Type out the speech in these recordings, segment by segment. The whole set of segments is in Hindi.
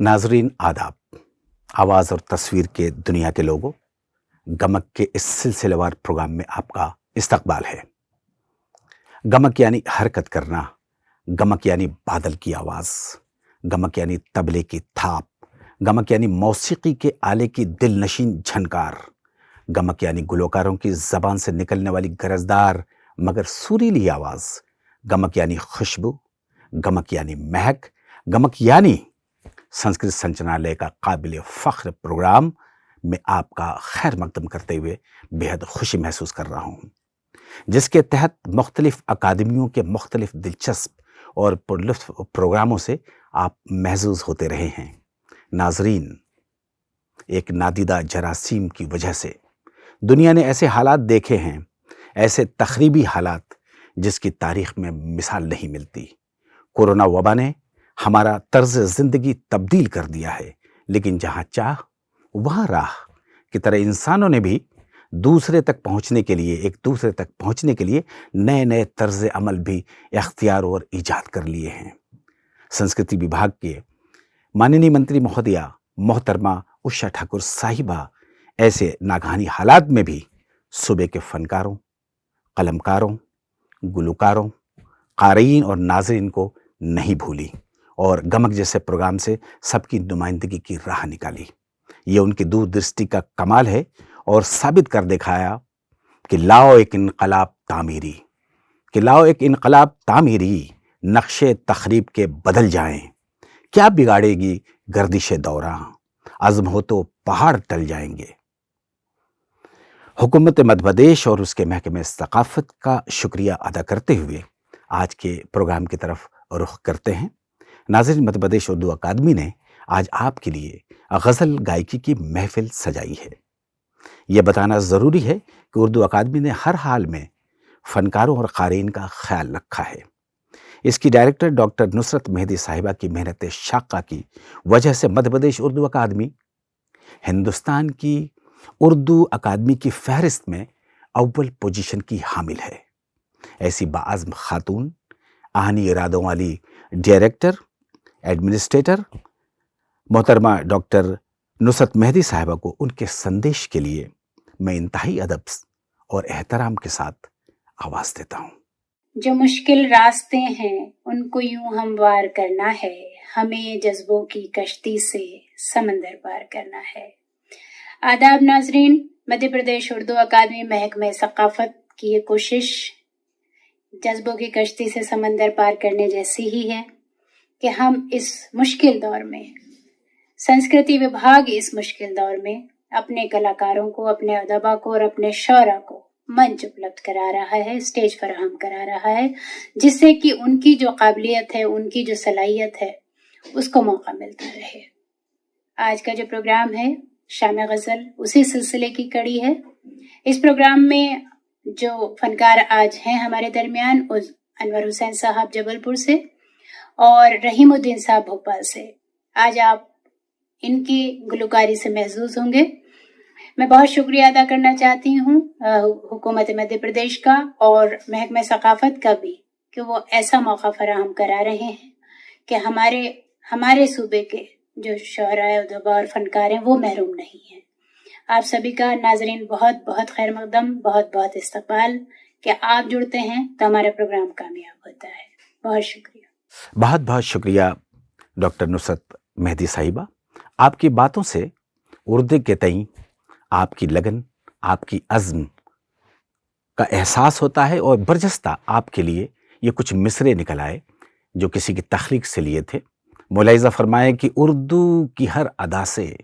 नाजरीन आदाब। आवाज़ और तस्वीर के दुनिया के लोगों, गमक के इस सिलसिलेवार प्रोग्राम में आपका इस्तकबाल है। गमक यानी हरकत करना, गमक यानी बादल की आवाज़, गमक यानी तबले की थाप, गमक यानी मौसीकी के आले की दिलनशीन झनकार, गमक यानी गुलकारों की ज़बान से निकलने वाली गरजदार मगर सुरीली आवाज़, गमक यानी खुशबू, गमक यानी महक, गमक यानी संस्कृत संचालनालय का काबिल फ़ख्र प्रोग्राम में आपका खैर मकदम करते हुए बेहद खुशी महसूस कर रहा हूँ, जिसके तहत मुख्तलिफ अकादमियों के मुख्तलिफ दिलचस्प और पुरलुत्फ़ प्रोग्रामों से आप महजूज़ होते रहे हैं। नाजरीन, एक नादीदा जरासीम की वजह से दुनिया ने ऐसे हालात देखे हैं, ऐसे तखरीबी हालात जिसकी तारीख़ में मिसाल नहीं मिलती। कोरोना वबा ने हमारा तर्ज ज़िंदगी तब्दील कर दिया है, लेकिन जहाँ चाह वहाँ राह की तरह इंसानों ने भी दूसरे तक पहुँचने के लिए, एक दूसरे तक पहुँचने के लिए नए नए तर्ज अमल भी इख्तियार और ईजाद कर लिए हैं। संस्कृति विभाग के माननीय मंत्री महोदया मोहतरमा उषा ठाकुर साहिबा ऐसे नागहानी हालात में भी सूबे के फनकारों, कलमकारों, गुलकारों, क़ारीन और नाज़रीन को नहीं भूली और गमक जैसे प्रोग्राम से सबकी नुमाइंदगी की राह निकाली। ये उनकी दूरदृष्टि का कमाल है और साबित कर दिखाया कि लाओ एक इनकलाब तामीरी, नक्शे तखरीब के बदल जाएं। क्या बिगाड़ेगी गर्दिश दौरां, अज़्म हो तो पहाड़ टल जाएंगे। हुकूमत मध्य प्रदेश और उसके महकमे सकाफ़त का शुक्रिया अदा करते हुए आज के प्रोग्राम की तरफ रुख करते हैं। नाज़रीन, मध्य प्रदेश उर्दू अकादमी ने आज आपके लिए गज़ल गायकी की महफिल सजाई है। यह बताना ज़रूरी है कि उर्दू अकादमी ने हर हाल में फ़नकारों और क़ारीन का ख्याल रखा है। इसकी डायरेक्टर डॉक्टर नुसरत मेहदी साहिबा की मेहनत शाक़ा की वजह से मध्य प्रदेश उर्दू अकादमी हिंदुस्तान की उर्दू अकादमी की फहरिस्त में अव्वल पोजीशन की हामिल है। ऐसी बाज़्म खातून, आहनी इरादों वाली डायरेक्टर एडमिनिस्ट्रेटर मोहतरमा डॉक्टर नुसरत मेहदी साहिबा को उनके संदेश के लिए मैं इंतहाई अदब और एहतराम के साथ आवाज़ देता हूँ। जो मुश्किल रास्ते हैं उनको यूं हमवार करना है, हमें जज्बों की कश्ती से समंदर पार करना है। आदाब नाजरीन, मध्य प्रदेश उर्दू अकादमी महकमे सकाफ़त की ये कोशिश जज्बों की कश्ती से समंदर पार करने जैसी ही है कि हम इस मुश्किल दौर में, संस्कृति विभाग इस मुश्किल दौर में अपने कलाकारों को, अपने अदबा को और अपने शौरा को मंच उपलब्ध करा रहा है, स्टेज फराहम करा रहा है, जिससे कि उनकी जो काबिलियत है, उनकी जो सलाहियत है, उसको मौका मिलता रहे। आज का जो प्रोग्राम है शाम गज़ल उसी सिलसिले की कड़ी है। इस प्रोग्राम में जो फनकार आज हैं हमारे दरमियान, उस अनवर हुसैन साहब जबलपुर से और रहीमुद्दीन साहब भोपाल से। आज आप इनकी गुलकारी से महसूस होंगे। मैं बहुत शुक्रिया अदा करना चाहती हूँ हुकूमत मध्य प्रदेश का और महकमे सकाफ़त का भी कि वो ऐसा मौका फराहम करा रहे हैं कि हमारे सूबे के जो शौरा, उदबा और फनकार हैं वो महरूम नहीं हैं। आप सभी का नाजरीन बहुत बहुत खैर मकदम, बहुत बहुत इस्तकबाल कि आप जुड़ते हैं तो हमारा प्रोग्राम कामयाब होता है। बहुत शुक्रिया। बहुत बहुत शुक्रिया डॉक्टर नुसरत मेहदी साहिबा। आपकी बातों से उर्दू के तई आपकी लगन, आपकी अज़्म का एहसास होता है और बरजस्ता आपके लिए ये कुछ मिसरे निकल आए जो किसी की तख्लीक से लिए थे। मुलाहिज़ा फरमाएं कि उर्दू की हर अदा से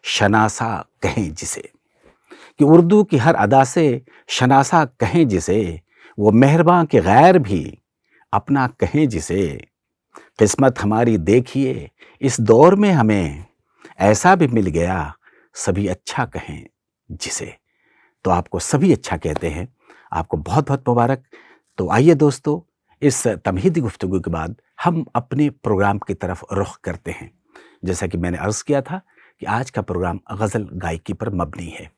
शनासा कहें जिसे, कि उर्दू की हर अदा से शनासा कहें जिसे, वो मेहरबान के गैर भी अपना कहें जिसे। किस्मत हमारी देखिए इस दौर में हमें, ऐसा भी मिल गया सभी अच्छा कहें जिसे। तो आपको सभी अच्छा कहते हैं, आपको बहुत बहुत मुबारक। तो आइए दोस्तों, इस तमहीदी गुफ्तगू के बाद हम अपने प्रोग्राम की तरफ रुख करते हैं। जैसा कि मैंने अर्ज़ किया था कि आज का प्रोग्राम गज़ल गायकी पर मबनी है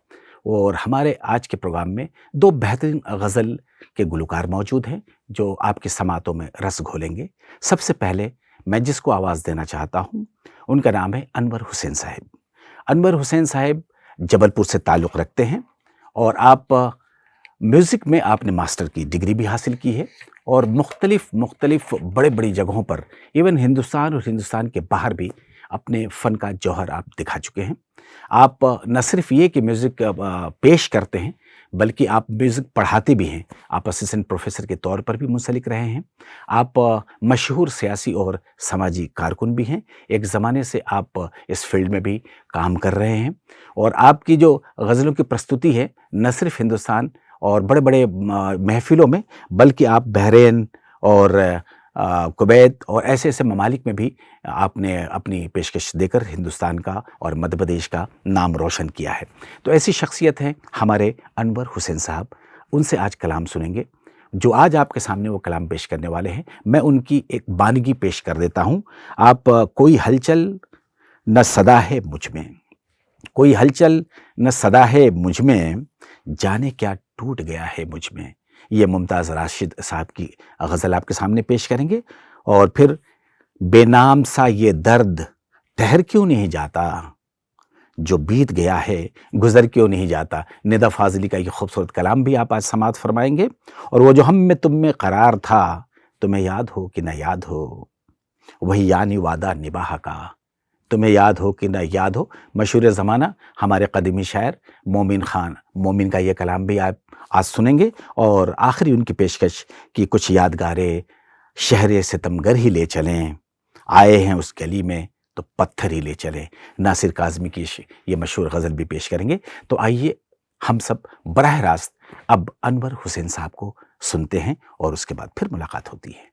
और हमारे आज के प्रोग्राम में दो बेहतरीन गज़ल के गुलकार मौजूद हैं जो आपकी समातों में रस घोलेंगे। सबसे पहले मैं जिसको आवाज़ देना चाहता हूँ उनका नाम है अनवर हुसैन साहब। अनवर हुसैन साहब जबलपुर से ताल्लुक़ रखते हैं और आप म्यूज़िक में आपने मास्टर की डिग्री भी हासिल की है और मुख्तलिफ बड़ी जगहों पर इवन हिंदुस्तान और हिंदुस्तान के बाहर भी अपने फ़न का जौहर आप दिखा चुके हैं। आप न सिर्फ ये कि म्यूज़िक पेश करते हैं बल्कि आप म्यूज़िक पढ़ाते भी हैं। आप असिस्टेंट प्रोफ़ेसर के तौर पर भी मुंसलिक रहे हैं। आप मशहूर सियासी और समाजी कारकुन भी हैं। एक ज़माने से आप इस फ़ील्ड में भी काम कर रहे हैं और आपकी जो ग़ज़लों की प्रस्तुति है न सिर्फ हिंदुस्तान और बड़े महफ़िलों में बल्कि आप बहरीन और कुवैत और ऐसे ममालिक में भी आपने अपनी पेशकश देकर हिंदुस्तान का और मध्य प्रदेश का नाम रोशन किया है। तो ऐसी शख्सियत हैं हमारे अनवर हुसैन साहब। उनसे आज कलाम सुनेंगे। जो आज आपके सामने वो कलाम पेश करने वाले हैं, मैं उनकी एक बानगी पेश कर देता हूँ। आप कोई हलचल न सदा है मुझ में, कोई हलचल न सदा है मुझ में, जाने क्या टूट गया है मुझ में। ये मुमताज़ राशिद साहब की गज़ल आपके सामने पेश करेंगे। और फिर बेनाम सा ये दर्द ठहर क्यों नहीं जाता, जो बीत गया है गुज़र क्यों नहीं जाता। निदा फाज़ली का ये खूबसूरत कलाम भी आप आज समाअत फरमाएंगे। और वो जो हम में तुम में करार था, तुम्हें याद हो कि न याद हो, वही यानी वादा निबाह का, तुम्हें याद हो कि न याद हो। मशहूर ज़माना हमारे कदीमी शायर मोमिन ख़ान मोमिन का ये कलाम भी आप आज सुनेंगे। और आखिरी उनकी पेशकश की कुछ यादगारें, शहरे सितमगर ही ले चलें, आए हैं उस गली में तो पत्थर ही ले चलें। नासिर काज़मी की ये मशहूर गज़ल भी पेश करेंगे। तो आइए हम सब बराह रास्त अब अनवर हुसैन साहब को सुनते हैं और उसके बाद फिर मुलाकात होती है।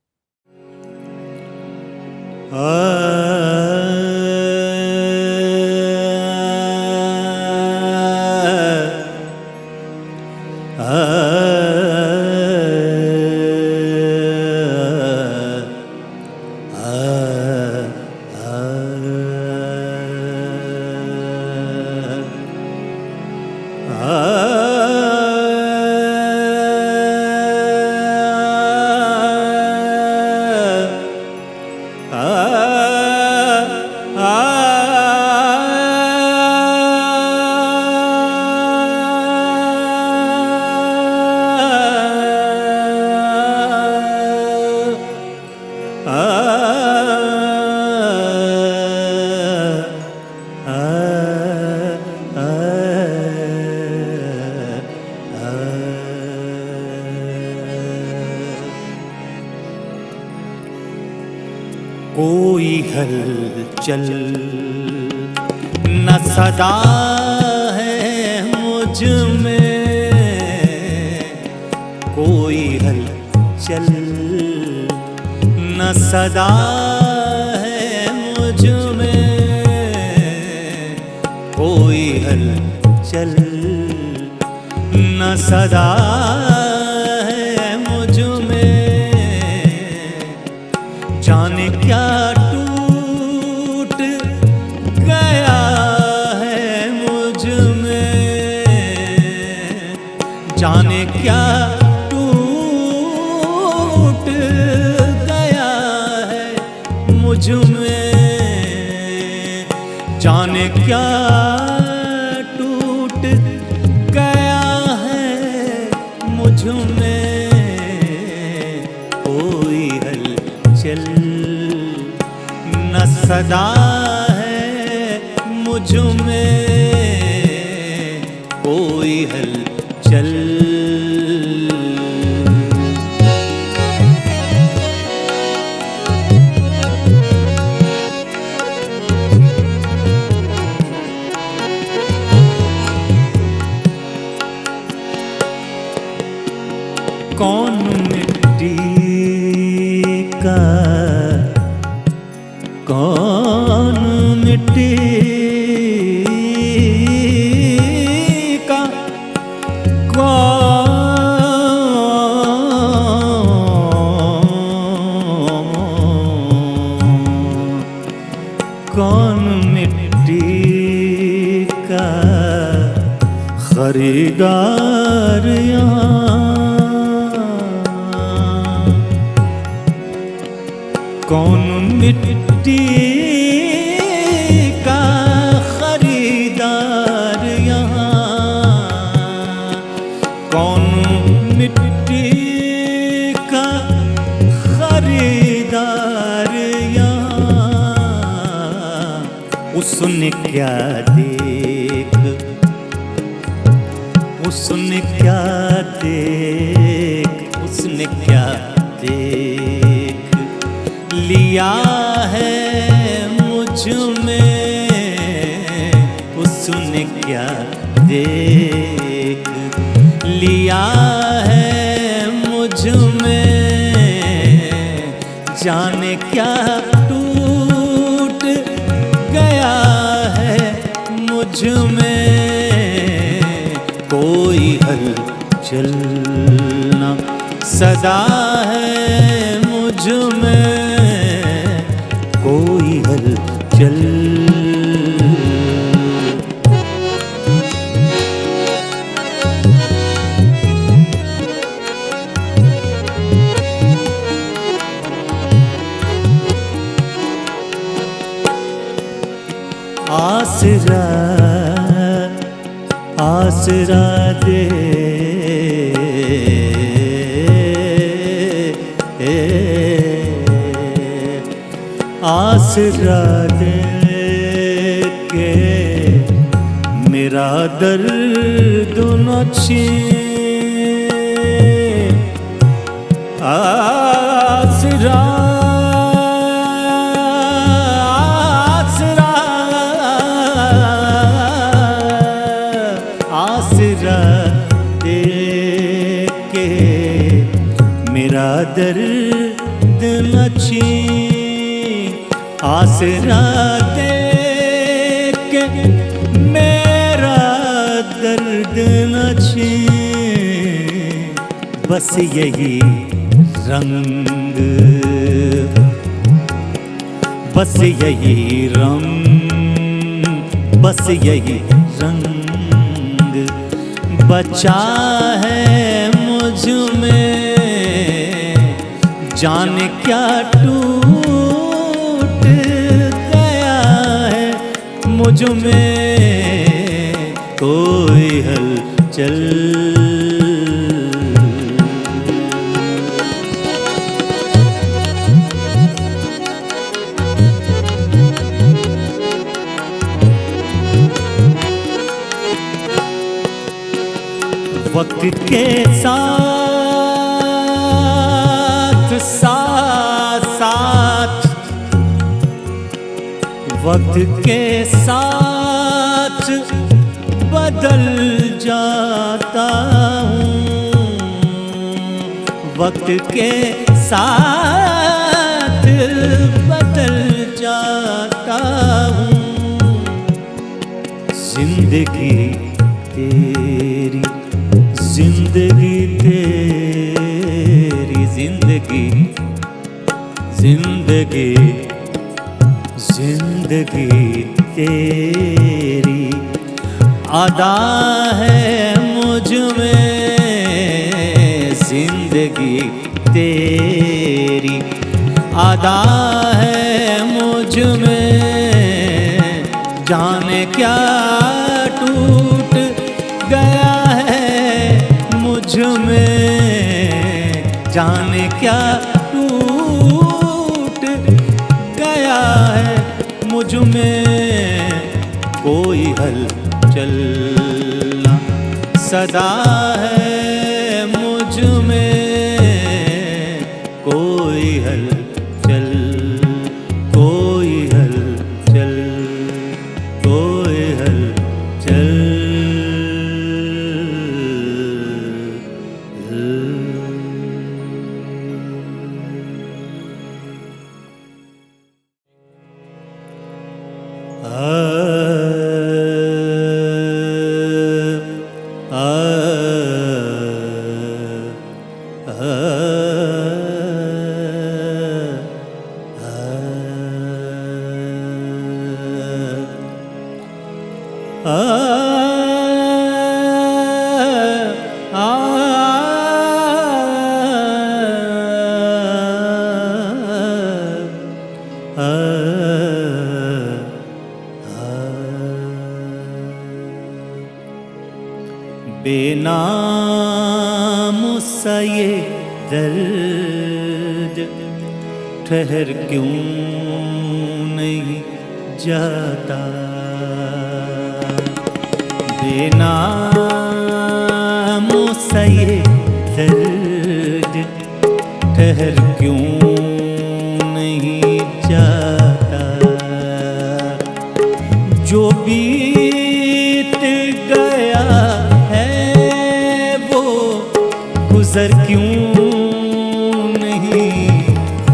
कोई हलचल न सदा है मुझ में, कोई हलचल न सदा है मुझ में, कोई हलचल न सदा है मुझ में, जाने क्या टूट गया है मुझ में, जाने क्या टूट गया है मुझ में, जाने क्या टूट गया है मुझ में, कोई हलचल न सदा है मुझ में, कोई हलचल। कौन मिट्टी का, कौन मिट्टी का, कौन मिट्टी का खरीदार यहाँ, कौन मिट्टी उसने क्या देख, उसने क्या देख, उसने क्या देख लिया है मुझ में, उसने क्या देख लिया है मुझ में, जाने क्या टूट गया है मुझ में, कोई हलचल ना सदा है मुझ में, कोई हलचल। आसरा आसरा दे आसरा दे के मेरा दर्द न छीन, आसरा आसरा दे के मेरा दर्द न छीन, आसरा दे के मेरा दर्द न छीन, बस यही रंग, बस यही रंग, बस यही रंग बचा है मुझ में, जाने क्या टूट गया है मुझ में, कोई हलचल। वक्त के साथ साथ साथ, वक्त के साथ बदल जाता हूँ, वक्त के साथ बदल जाता हूँ, जिंदगी तेरी, जिंदगी तेरी, जिंदगी जिंदगी जिंदगी तेरी अदा है मुझ में, जिंदगी तेरी अदा है मुझ में, जाने क्या टूट गया है मुझ में, जाने क्या टूट गया है मुझ में, कोई हलचल ना सदा है मुझ में, कोई हलचल, कोई हलचल, कोई हलचल। बेनाम सा ये दर्द ठहर क्यों नहीं जाता। बेनाम सा ये दर्द ठहर क्यों नहीं जाता। जो बीत गया है वो गुजर क्यों नहीं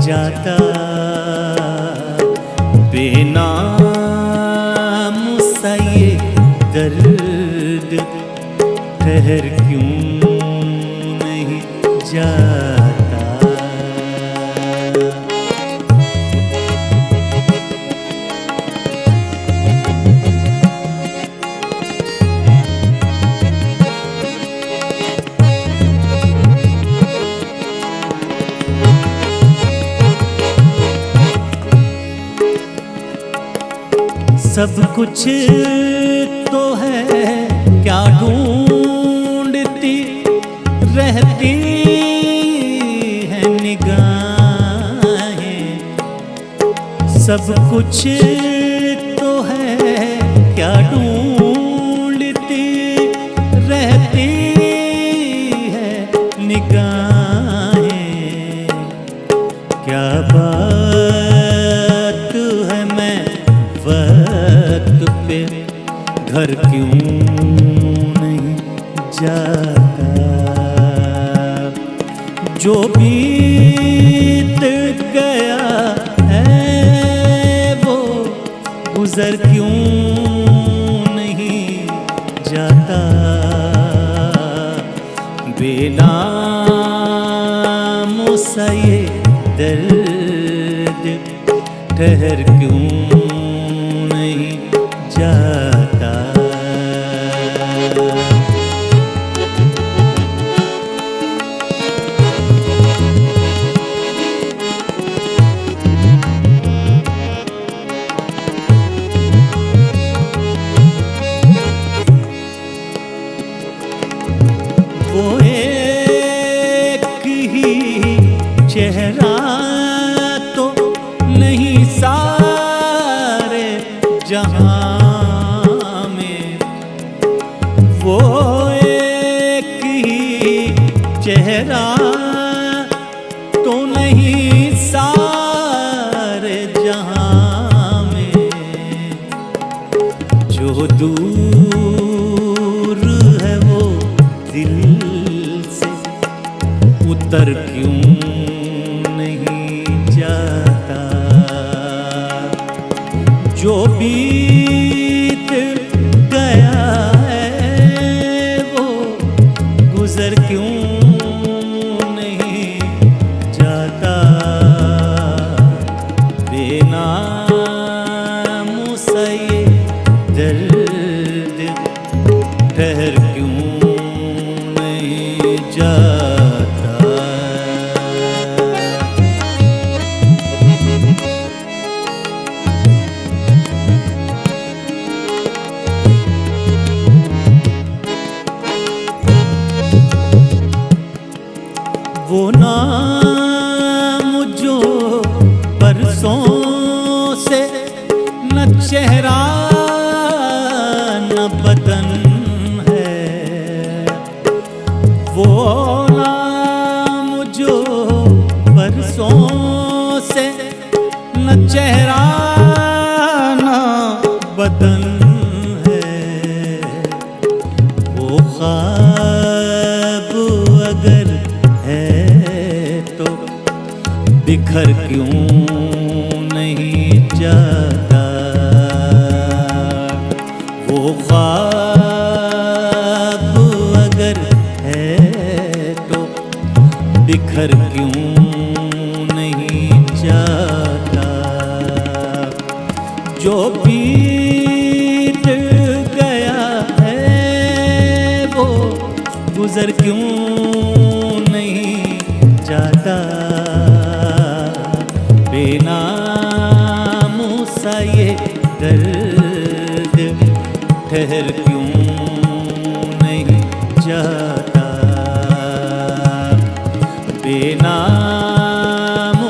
जाता। बेनाम सा ये दर्द ठहर क्यों नहीं जाता। सब कुछ तो है क्या ढूंढती रहती है निगाहें। सब कुछ तो है क्या ढूंढती रहती है निगाहें। क्या बात है मैं वक्त पे घर क्यों नहीं जाता। जो बीत गया है वो गुजर क्यों नहीं जाता। बेनाम सा ये दर्द ठहर क्यों नहीं जाता। वो एक ही चेहरा तो नहीं सारे जहां में। वो एक ही चेहरा तो नहीं सारे जहां में। जो दूर है वो दिल से उतर क्यों नहीं जाता। जो बीत गया है वो गुजर क्यों नहीं जाता। बेनाम सा ये दर्द ठहर क्यों नहीं जाता। वो नाम जो परसों से न चेहरा न बदन है। वो नाम जो परसों से न चेहरा न बदन है। वो ख्वाब अगर है तो बिखर क्यों नहीं जाता। वो ख्वाब अगर है तो बिखर क्यों नहीं जाता। जो बीत गया है वो गुजर क्यों नहीं जाता। बेनाम सा ये दर्द ठहर क्यों नहीं जाता। बेनाम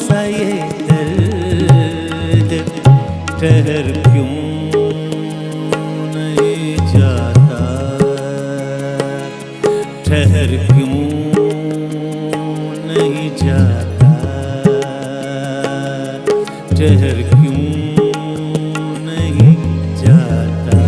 सा ये दर्द ठहर क्यों नहीं जाता, ठहर क्यों नहीं जाता, ठहर क्यों नहीं जाता।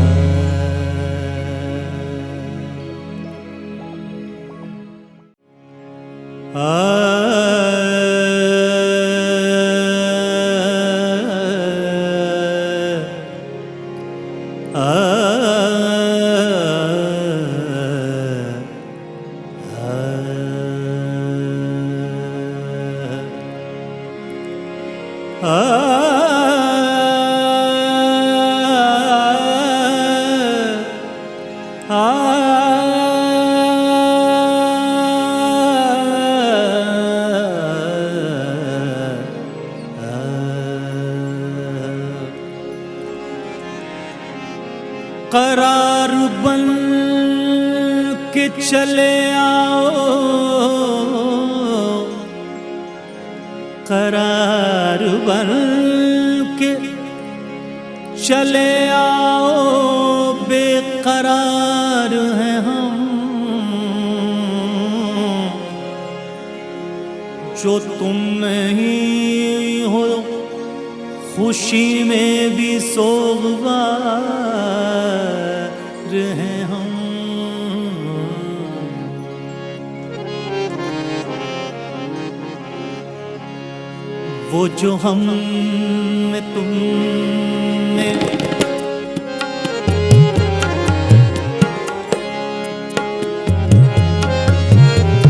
करार बन के चले आओ, करार बन के चले आओ, बेकरार हैं हम, जो तुम नहीं हो खुशी में भी सोगवार हैं हम। वो जो हम में तुम में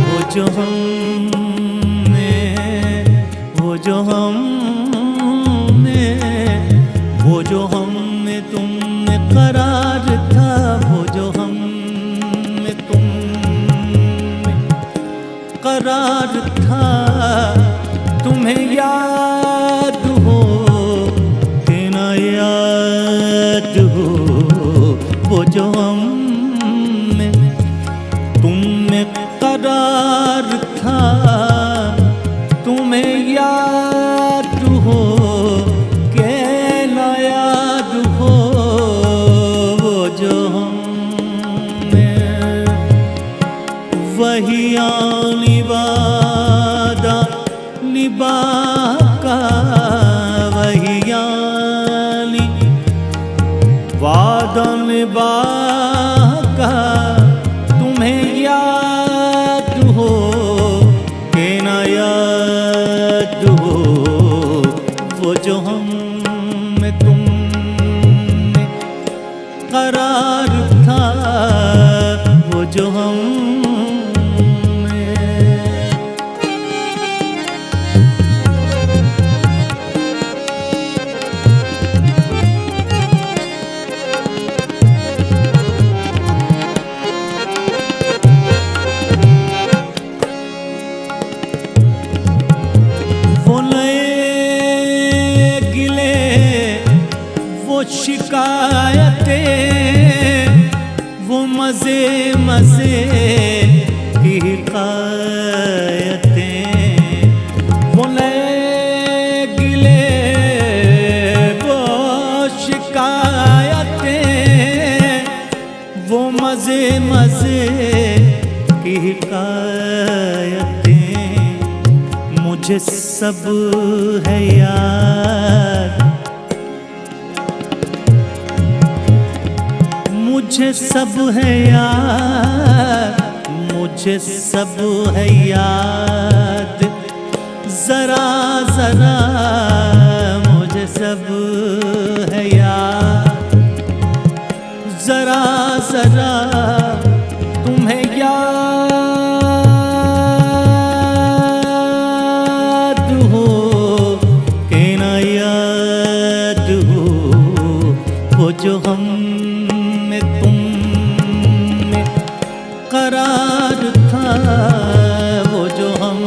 वो जो हम में, वो जो हम वो जो हम में तुम में करार था, वो जो हम में तुम में करार था, तुम्हें याद हो कि ना याद हो, वो जो हम में तुम में करार था, तुम्हें याद हो वही आनी वादा निभा का, वही आनी वादा निभा का, तुम्हें याद हो कि ना याद हो, वो जो हम में तुम में करार था, वो जो हम शिकायतें, वो मजे मजे की हिकायतें, वो नए गिले वो शिकायतें, वो मजे मजे की हिकायतें, मुझे सब है याद, मुझे सब है याद, मुझे सब है याद, जरा जरा मुझे सब है याद, जरा जरा तुम्हें याद हो कि ना याद हो, वो जो हम करार था, वो जो हम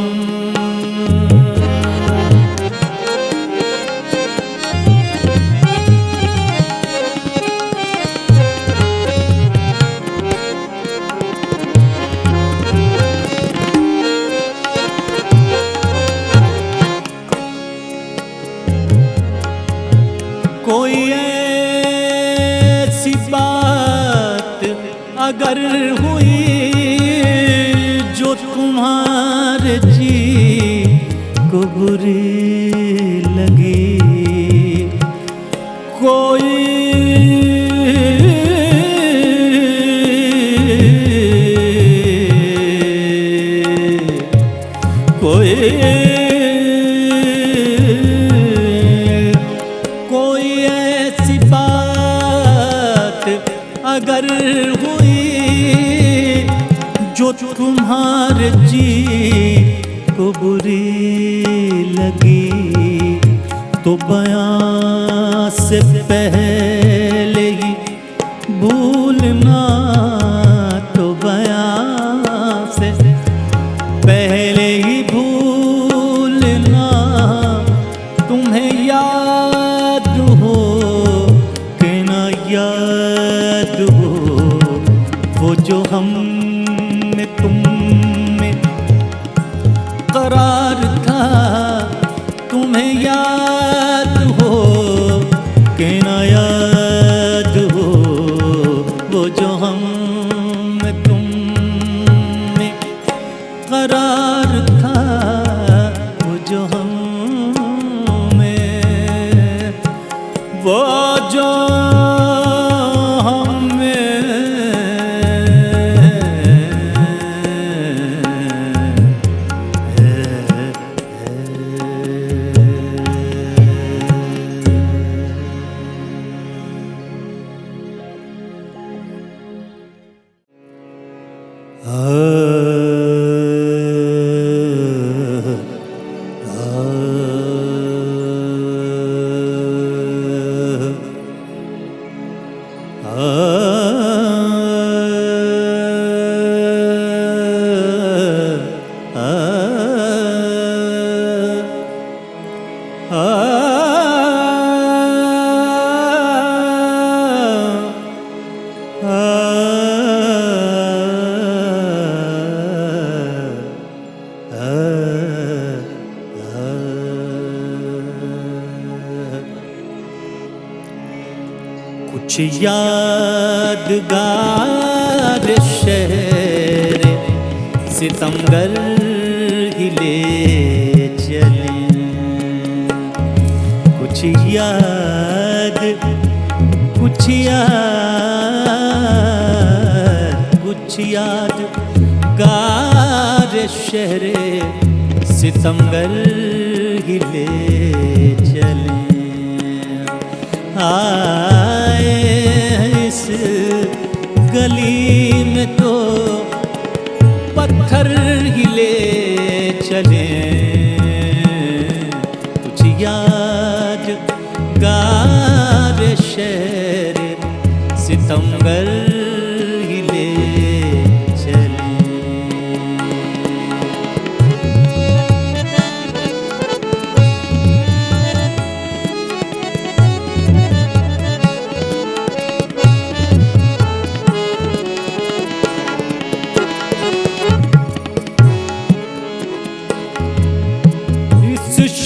कोई ऐसी बात अगर हुई जो तुम्हारे जी को बुरी लगी, कोई ऐसी बात अगर हुई जो तुम्हारे जी को बुरी लगी, तो बयां से पहले ही भूलना, तो बयां से पहले ही भूलना, तुम्हें याद हो कि ना याद हो वो जो हम में तुम में करार था, तुम्हें याद हो कि ना याद हो वो जो हम में तुम में करार था, वो जो हम में, वो जो हम में कुछ यादगार शहर सितमगर ही ले चले, कुछ याद यादगार शहर सितमगर ही ले चले, आए इस गली में तो पत्थर ही ले चले, कुछ यादगार शहर सितमगर ही ले चले।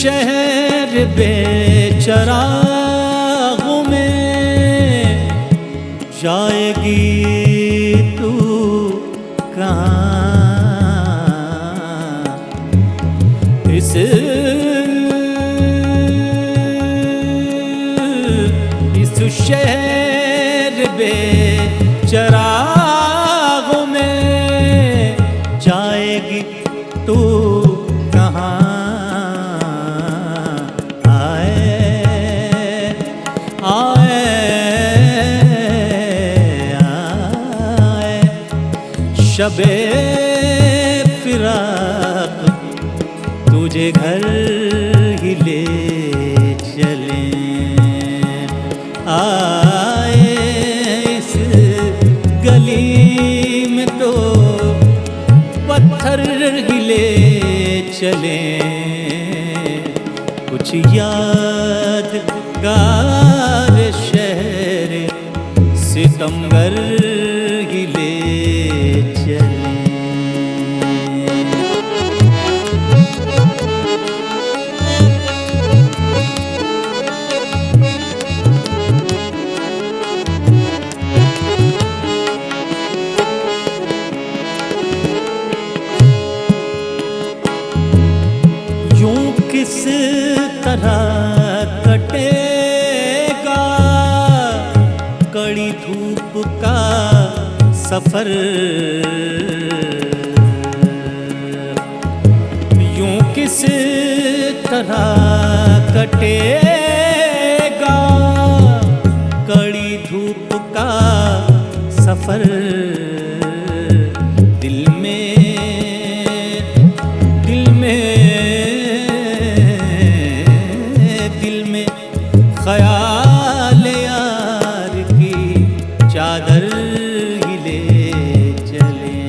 शहर बेचरागों में जाएगी तू कहाँ, इस शहर बेचरागों में जाएगी तू कहाँ, शबे फिराक तुझे घर ही ले चले, आए इस गली में तो पत्थर ही ले चले, कुछ यादगार शहर सितमगर ही ले चले। धूप का सफर यूं किस तरह कटेगा, कड़ी धूप का सफर दिल में ख्याल यार की चादर ही ले चले,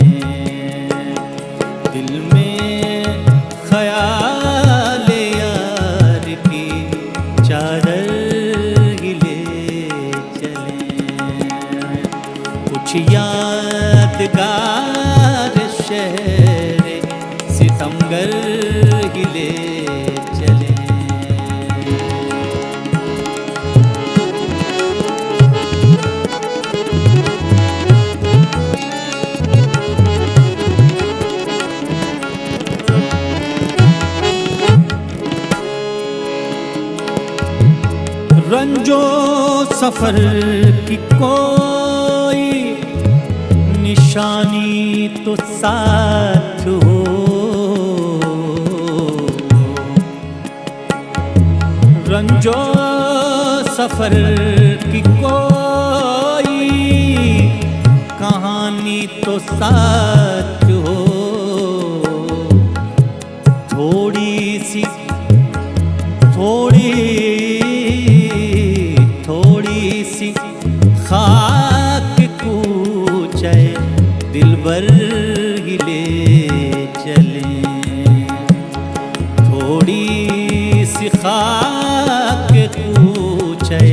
दिल में ख्याल यार की चादर ही ले चले। कुछ यादगार शहर सितमगर ही ले चले। रंजो सफर की कोई निशानी तो साथ हो, रंजो सफर की कोई कहानी तो साथ हो। थोड़ी सी खाक कूचे दिलबर ही ले चले, थोड़ी सी खाक कूचे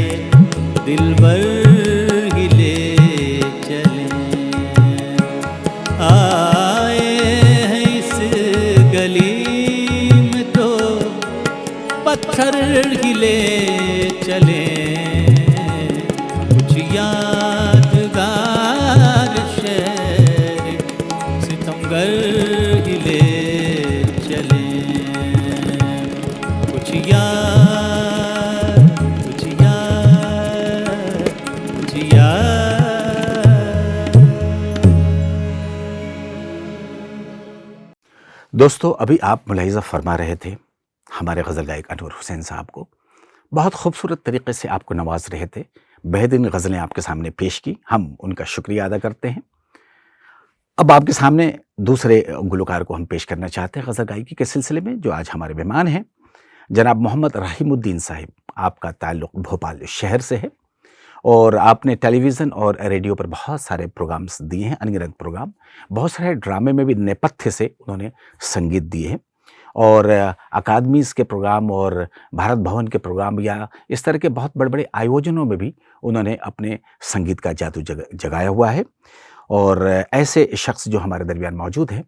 दिलबर ही ले चले। आए हैं इस गली में तो पत्थर ही ले चले, यादगार शहर सितमगर ही ले चले। कुछ याद दोस्तों, अभी आप मुलाहिजा फरमा रहे थे हमारे गज़ल गायक अनवर हुसैन साहब को, बहुत खूबसूरत तरीके से आपको नवाज रहे थे, बेहतरीन गज़लें आपके सामने पेश की, हम उनका शुक्रिया अदा करते हैं। अब आपके सामने दूसरे गुलकार को हम पेश करना चाहते हैं गज़ल गायकी के सिलसिले में, जो आज हमारे मेहमान हैं, जनाब मोहम्मद रहीमुद्दीन साहिब। आपका ताल्लुक़ भोपाल शहर से है और आपने टेलीविज़न और रेडियो पर बहुत सारे प्रोग्राम्स दिए हैं, अनगिनत प्रोग्राम, बहुत सारे ड्रामे में भी नेपथ्य से उन्होंने संगीत दिए हैं और अकादमीज़ के प्रोग्राम और भारत भवन के प्रोग्राम या इस तरह के बहुत बड़े-बड़े आयोजनों में भी उन्होंने अपने संगीत का जादू जगाया हुआ है। और ऐसे शख्स जो हमारे दरमियान मौजूद हैं,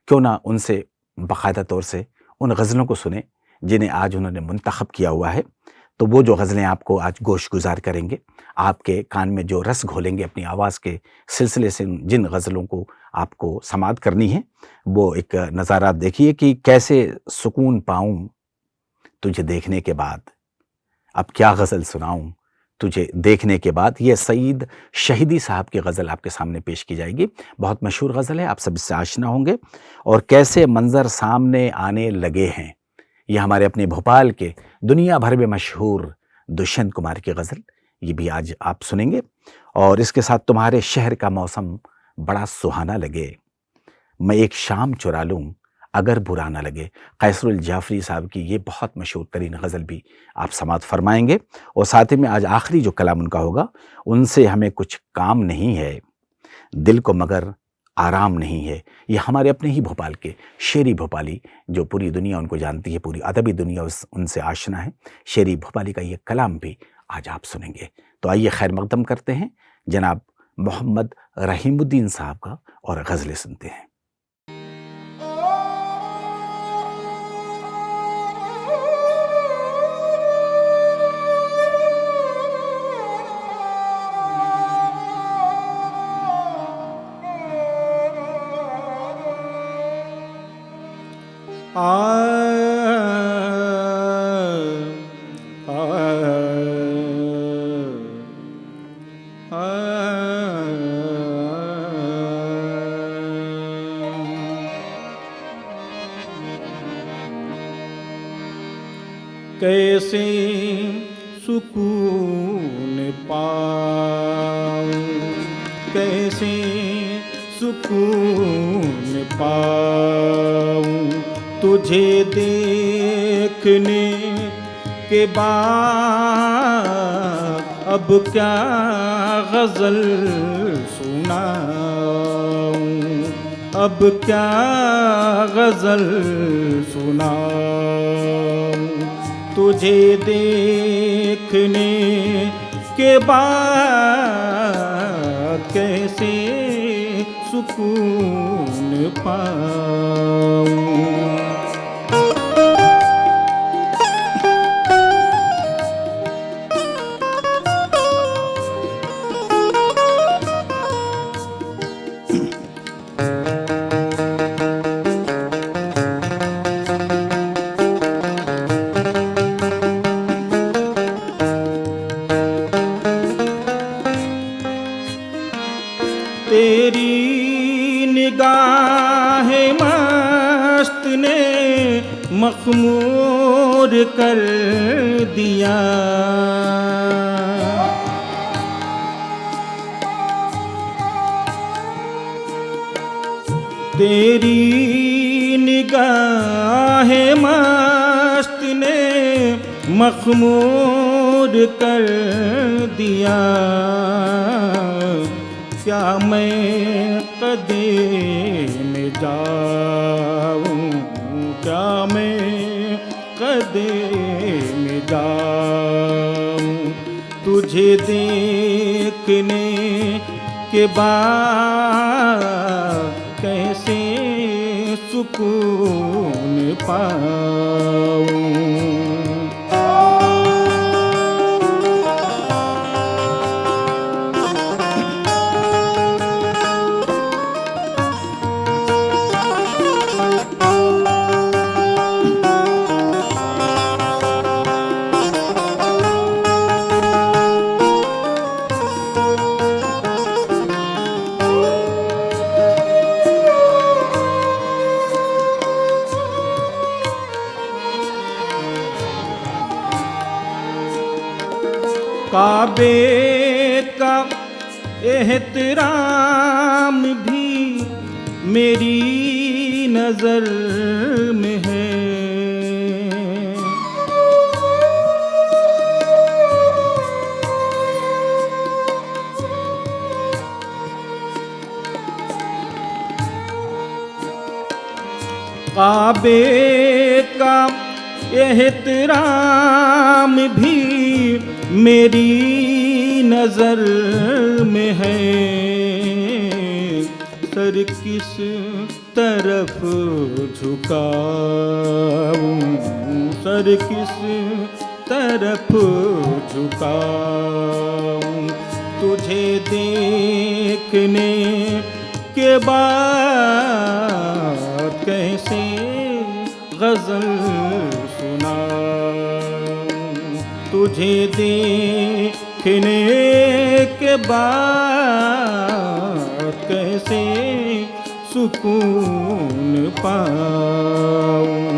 क्यों ना उनसे बाकायदा तौर से उन गज़लों को सुने जिन्हें आज उन्होंने मुंतखब किया हुआ है। तो वो जो गज़लें आपको आज गोश गुजार करेंगे, आपके कान में जो रस घोलेंगे अपनी आवाज़ के सिलसिले से, जिन गज़लों को आपको समाअत करनी है, वो एक नज़ारा देखिए कि कैसे सुकून पाऊं तुझे देखने के बाद, अब क्या गज़ल सुनाऊं तुझे देखने के बाद। ये सईद शहीदी साहब की गज़ल आपके सामने पेश की जाएगी। बहुत मशहूर गज़ल है, आप सब इससे आशना होंगे। और कैसे मंज़र सामने आने लगे हैं, ये हमारे अपने भोपाल के दुनिया भर में मशहूर दुष्यंत कुमार की गज़ल, ये भी आज आप सुनेंगे। और इसके साथ तुम्हारे शहर का मौसम बड़ा सुहाना लगे, मैं एक शाम चुरा लूँ अगर बुरा ना लगे, कैसरुल जाफरी साहब की ये बहुत मशहूर तरीन गज़ल भी आप समाअत फरमाएंगे। और साथ ही में आज आखिरी जो कलाम उनका होगा, उनसे हमें कुछ काम नहीं है, दिल को मगर आराम नहीं है। ये हमारे अपने ही भोपाल के शेरी भोपाली, जो पूरी दुनिया उनको जानती है, पूरी अदबी दुनिया उनसे आशना है, शेरी भोपाली का ये कलाम भी आज आप सुनेंगे। तो आइए खैर मकदम करते हैं जनाब मोहम्मद रहीमुद्दीन साहब का और गज़लें सुनते हैं। कैसे सुकून पाऊं, कैसे सुकून पाऊं, तुझे देखने के बाद अब क्या गज़ल सुनाऊं, अब क्या गज़ल सुनाऊं, तुझे देखने के बाद कैसे सुकून पाऊं। तेरी निगाहे मस्त ने मखमूर कर दिया, तेरी निगाहे मस्त ने मखमूर कर दिया। क्या मैं कदे में जाऊं, क्या मैं कदे में जाऊं, तुझे देखने के बाद कैसे सुकून पाऊं। काबे का एहतराम भी मेरी नजर में है, काबे का एहतराम भी मेरी नजर में है। सर किस तरफ झुकाऊं, सर किस तरफ झुकाऊं, तुझे देखने के बाद कैसे गज़ल सुनाऊं, तुझे देखने के बाद कैसे सुकून पाऊं।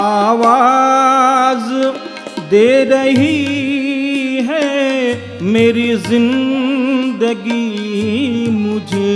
आवाज दे रही है मेरी जिंदगी मुझे,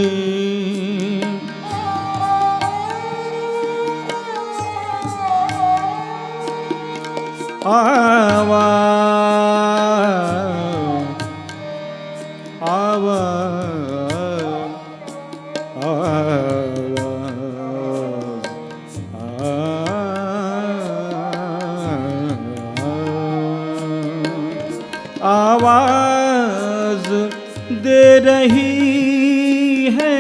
आवाज दे रही है,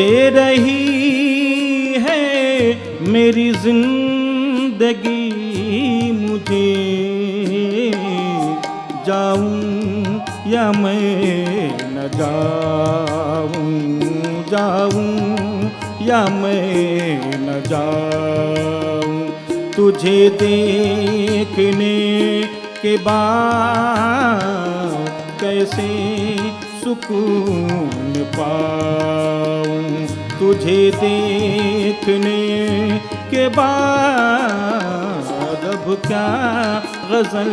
दे रही है मेरी जिंदगी मुझे, जाऊं या मैं न जाऊं, जाऊं या मैं न जाऊं, तुझे देखने के बाद कैसे सुकून पाऊं, तुझे देखने के बाद अब क्या गज़ल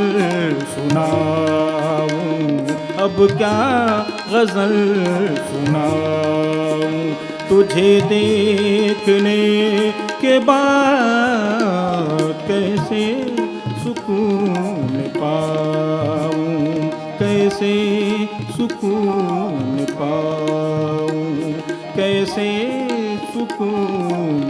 सुनाऊं, अब क्या गज़ल सुनाऊं, तुझे देखने के बाद कैसे सुकून पाऊं, कैसे सुकून पाऊं, कैसे सुकून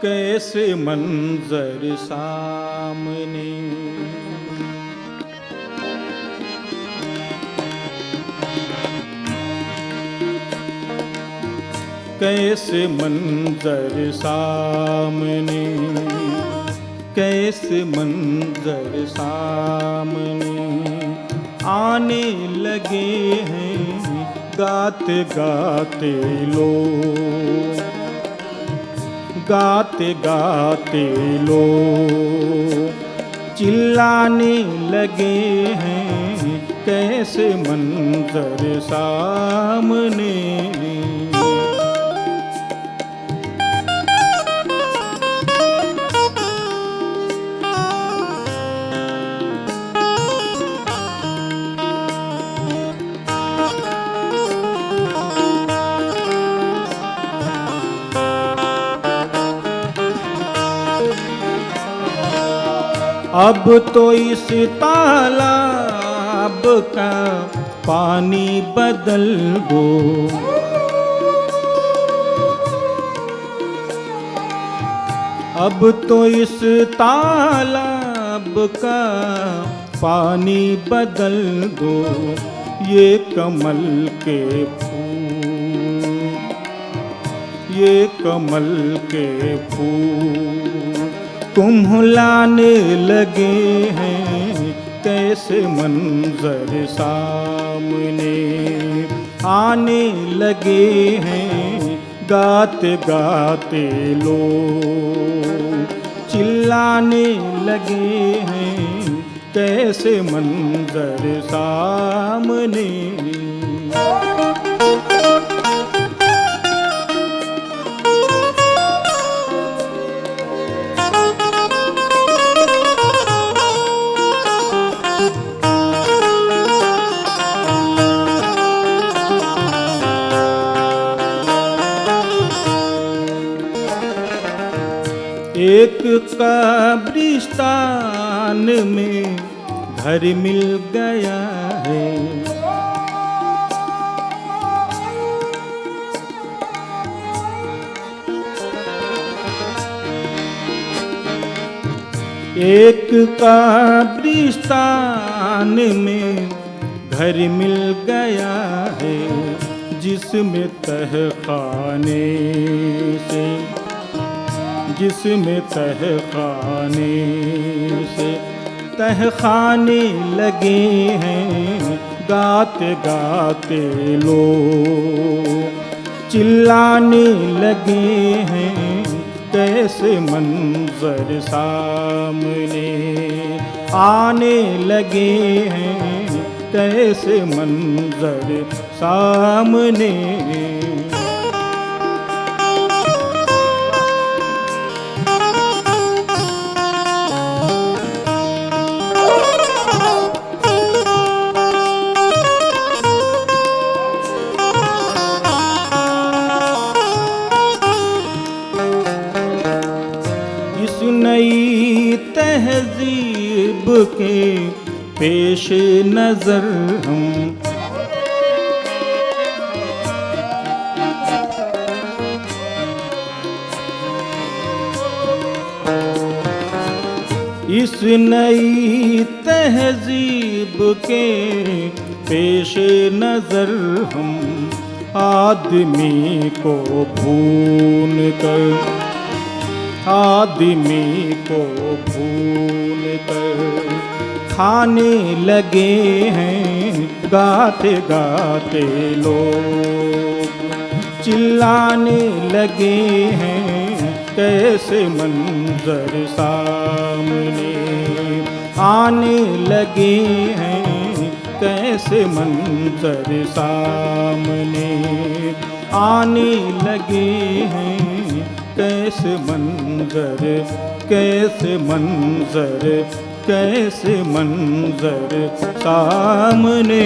कैसे मंजर सामने कैसे मंजर सामने, कैसे मंजर सामने आने लगे हैं गाते गाते लोग, गाते गाते लोग चिल्लाने लगे हैं कैसे मंजर सामने। अब तो इस तालाब का पानी बदल दो, अब तो इस तालाब का पानी बदल दो, ये कमल के फूल, ये कमल के फूल कुम्हलाने लगे हैं कैसे मंजर सामने आने लगे हैं गाते गाते लोग चिल्लाने लगे हैं कैसे मंजर सामने। एक कब्रिस्तान में घर मिल गया है, एक कब्रिस्तान में घर मिल गया है, जिसमें तहखाने से, जिसमें तहखाने से तहखाने लगे हैं गाते गाते लोग चिल्लाने लगे हैं कैसे मंजर सामने आने लगे हैं कैसे मंजर सामने। तहजीब के पेश नजर हम इस नई तहजीब के पेश नजर हम आदमी को भूल कर खाने लगे हैं गाते गाते लोग, चिल्लाने लगे हैं कैसे मंजर सामने आने लगे हैं, कैसे मंजर सामने आने लगे हैं, कैसे मंजर कैसे मंजर सामने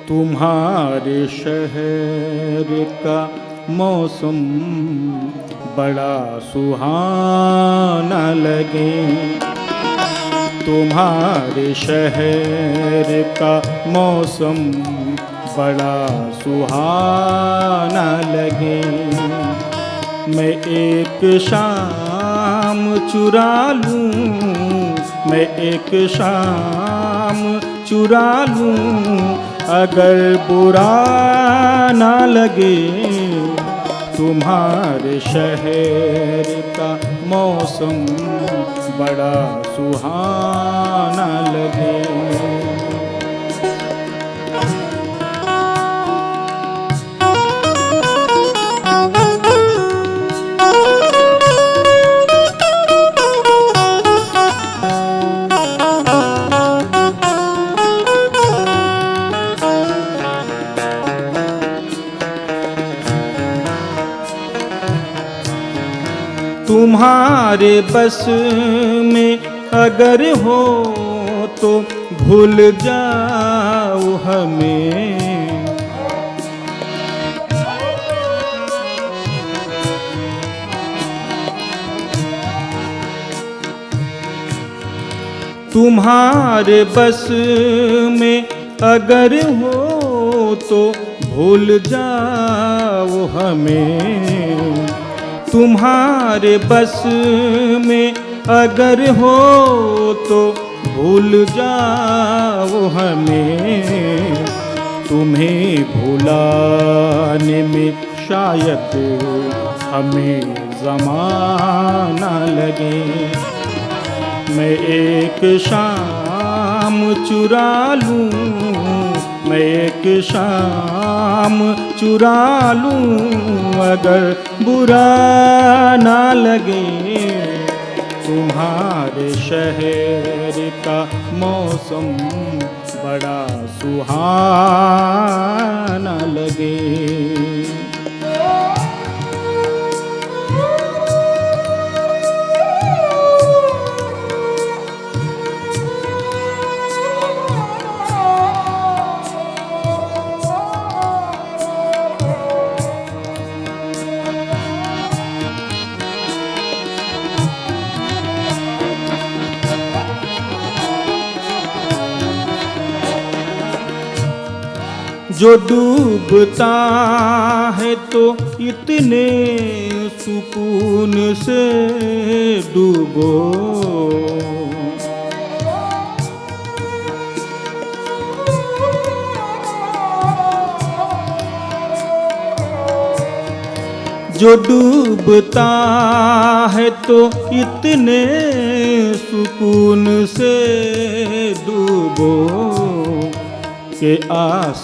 तुम्हारे शहर का मौसम बड़ा सुहाना लगे, तुम्हारे शहर का मौसम बड़ा सुहाना लगे। मैं एक शाम चुरा लूं, मैं एक शाम चुरा लूं, अगर बुरा ना लगे। तुम्हारे शहर का मौसम बड़ा सुहाना लगे। तुम्हारे बस में अगर हो तो भूल जाओ हमें, तुम्हारे बस में अगर हो तो भूल जाओ हमें। तुम्हारे बस में अगर हो तो भूल जाओ हमें। तुम्हें भुलाने में शायद हमें ज़माना लगे। मैं एक शाम चुरा लूं, मैं एक शाम चुरा लूं, अगर बुरा ना लगे। तुम्हारे शहर का मौसम बड़ा सुहाना लगे। जो डूबता है तो इतने सुकून से डूबो, जो डूबता है तो इतने सुकून से डूबो, के आस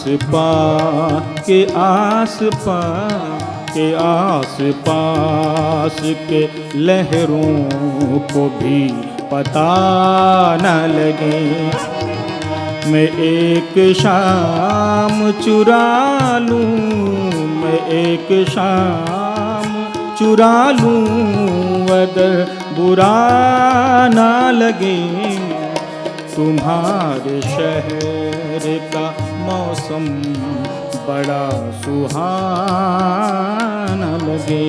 के आस पास के लहरों को भी पता न लगे। मैं एक शाम चुरा लूं, मैं एक शाम चुरा लूं, अगर बुरा ना लगे। तुम्हारे शहर का मौसम बड़ा सुहाना लगे।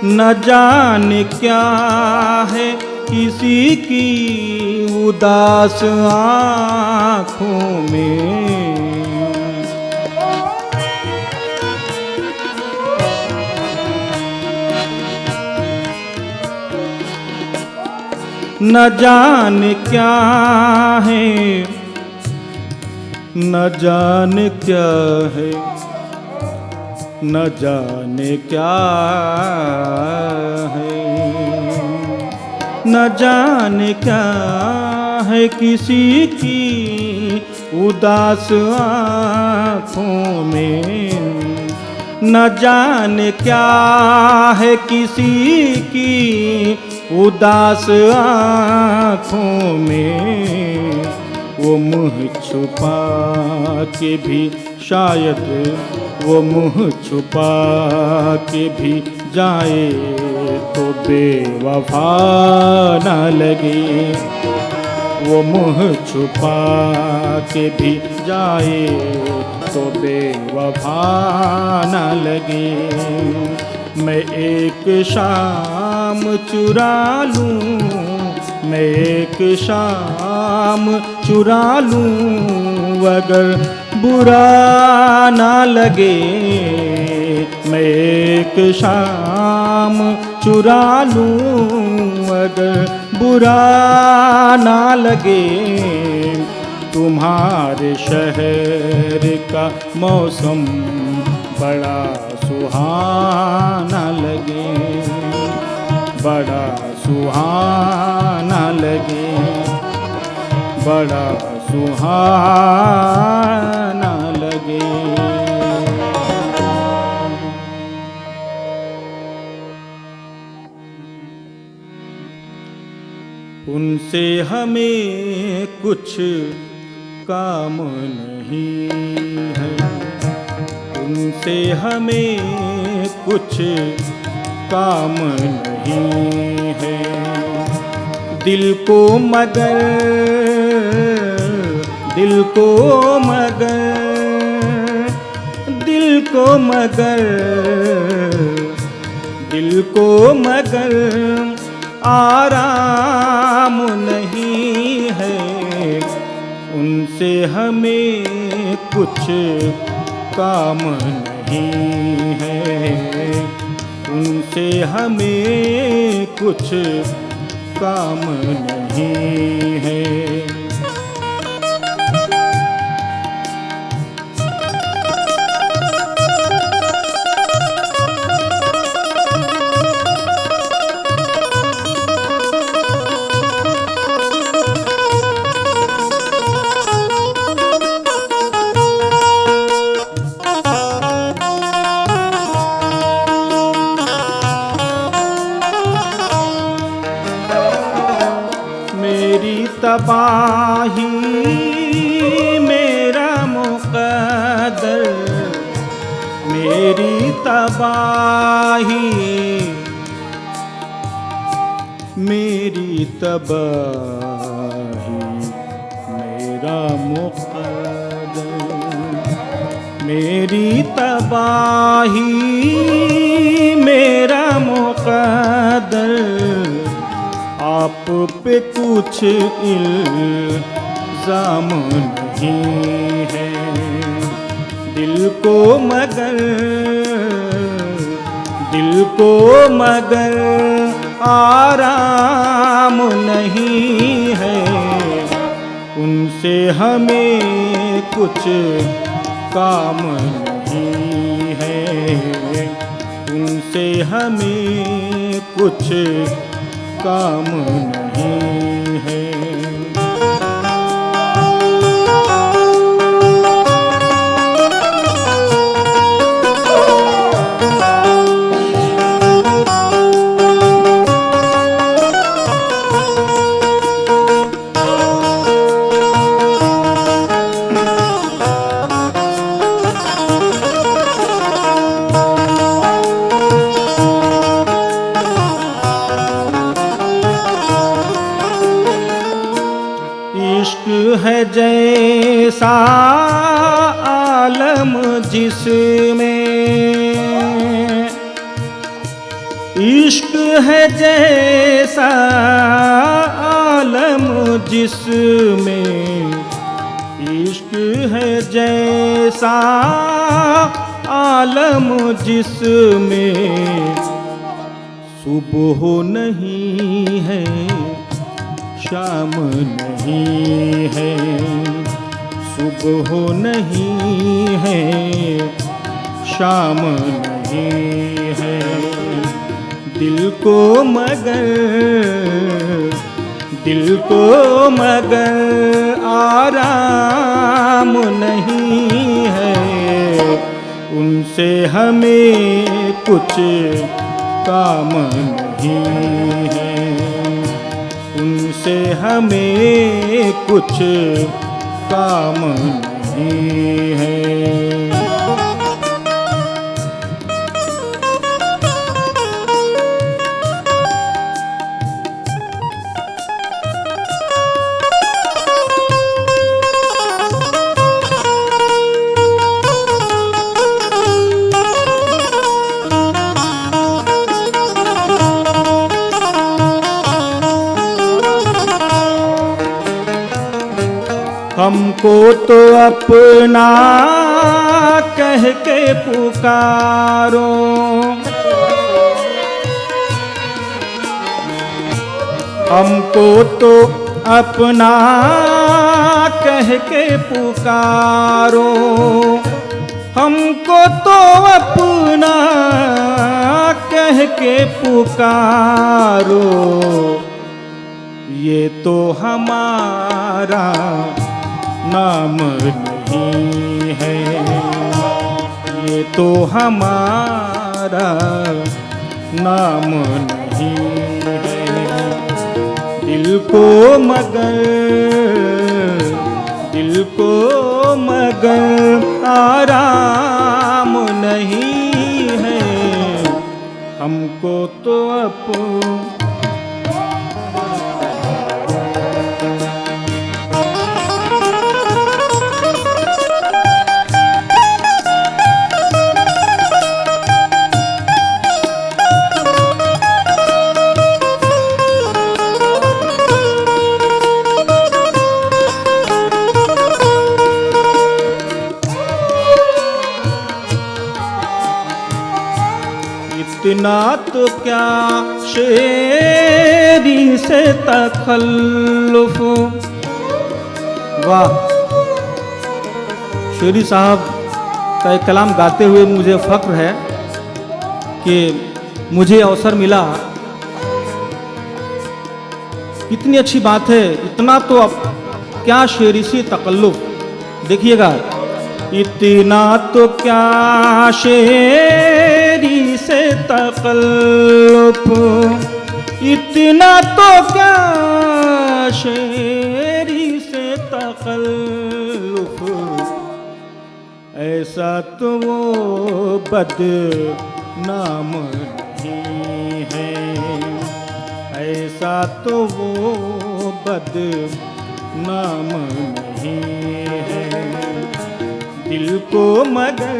न जाने क्या है किसी की उदास आँखों में, न जाने क्या है, न जाने क्या है, न जाने क्या है, न जाने क्या है किसी की उदास आँखों में। न जाने क्या है किसी की उदास आँखों में। वो मुँह छुपा के भी शायद, वो मुँह छुपा के भी जाए तो बेवफा न लगे। वो मुँह छुपा के भी जाए तो बेवफा न लगे। मैं एक शाम चुरा लूं, मैं एक शाम चुरा लूं, अगर बुरा ना लगे। मैं एक शाम चुरा लूं, अगर बुरा ना लगे। तुम्हारे शहर का मौसम बड़ा सुहाना लगे, बड़ा सुहाना लगे, बड़ा सुहाना लगे। उनसे हमें कुछ काम नहीं है, उनसे हमें कुछ काम नहीं है। दिल को मगर, दिल को मगर, दिल को मगर, दिल को मगर आराम नहीं है। उनसे हमें कुछ काम नहीं है, उनसे हमें कुछ काम नहीं है। तबाही मेरा मुक़द्दर, मेरी तबाही, मेरी तबाही मेरा मुक़द्दर, मेरी तबाही मेरा मुक़द्दर। आप पे कुछ इल्जाम नहीं है, दिल को मगर आराम नहीं है, उनसे हमें कुछ काम नहीं है, उनसे हमें कुछ काम नहीं है। इश्क है जैसा आलम जिसमें, इश्क है जैसा आलम जिसमें, इश्क है जैसा आलम जिसमें, सुबह नहीं है शाम नहीं है, सुबह नहीं है शाम नहीं है, दिल को मगर आराम नहीं है, उनसे हमें कुछ काम नहीं है, उनसे हमें कुछ काम नहीं है। हमको तो अपना कह के पुकारो, हमको तो अपना कह के पुकारो, हमको तो अपना कह के पुकारो, ये तो हमारा नाम नहीं है, ये तो हमारा नाम नहीं है, दिल को मगर आराम नहीं है, हमको तो इतना तो क्या शेरी से तखल्लुफ। वाह, शेरी साहब का एक कलाम गाते हुए मुझे फख्र है कि मुझे अवसर मिला। कितनी अच्छी बात है, इतना तो अब क्या शेरी से तकल्लुफ। देखिएगा, इतना तो क्या शेरी से तकल्लुफ, इतना तो क्या शेरी से तकल्लुफ, ऐसा तो वो बदनाम नहीं है, ऐसा तो वो बदनाम नहीं है, दिल को मगर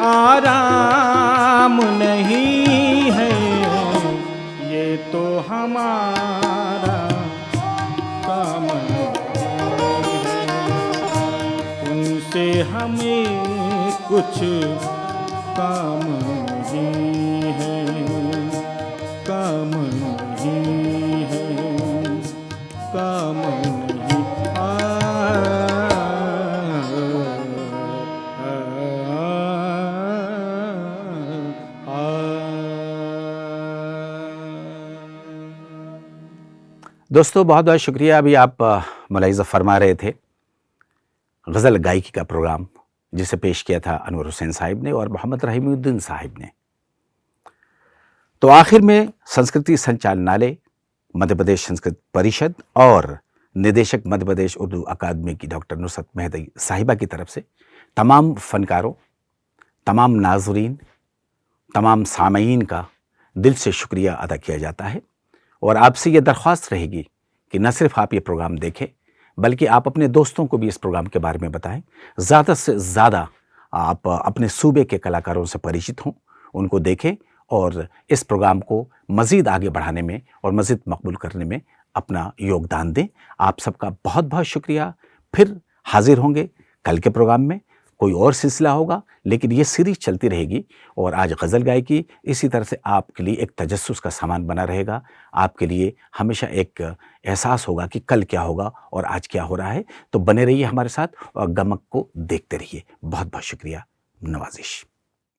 आराम नहीं है, ये तो हमारा काम नहीं है, उनसे हमें कुछ काम नहीं है, काम नहीं है, काम नहीं दोस्तों बहुत बहुत शुक्रिया। अभी आप मुलाहिज़ा फरमा रहे थे गज़ल गायकी का प्रोग्राम जिसे पेश किया था अनवर हुसैन साहिब ने और मोहम्मद रहीमुद्दीन साहिब ने। तो आखिर में संस्कृति संचालनालय, मध्य प्रदेश संस्कृत परिषद और निदेशक मध्य प्रदेश उर्दू अकादमी की डॉक्टर नुसरत मेहदी साहिबा की तरफ से तमाम फनकारों, तमाम नाज़रीन, तमाम सामईन का दिल से शुक्रिया अदा किया जाता है। और आपसे ये दरख्वास्त रहेगी कि न सिर्फ आप ये प्रोग्राम देखें बल्कि आप अपने दोस्तों को भी इस प्रोग्राम के बारे में बताएं। ज़्यादा से ज़्यादा आप अपने सूबे के कलाकारों से परिचित हों, उनको देखें और इस प्रोग्राम को मज़ीद आगे बढ़ाने में और मज़ीद मकबूल करने में अपना योगदान दें। आप सबका बहुत बहुत शुक्रिया। फिर हाजिर होंगे कल के प्रोग्राम में, कोई और सिलसिला होगा, लेकिन ये सीरीज चलती रहेगी। और आज गज़ल गायकी इसी तरह से आपके लिए एक तजस्सुस का सामान बना रहेगा। आपके लिए हमेशा एक एहसास होगा कि कल क्या होगा और आज क्या हो रहा है। तो बने रहिए हमारे साथ और गमक को देखते रहिए। बहुत बहुत शुक्रिया। नवाजिश।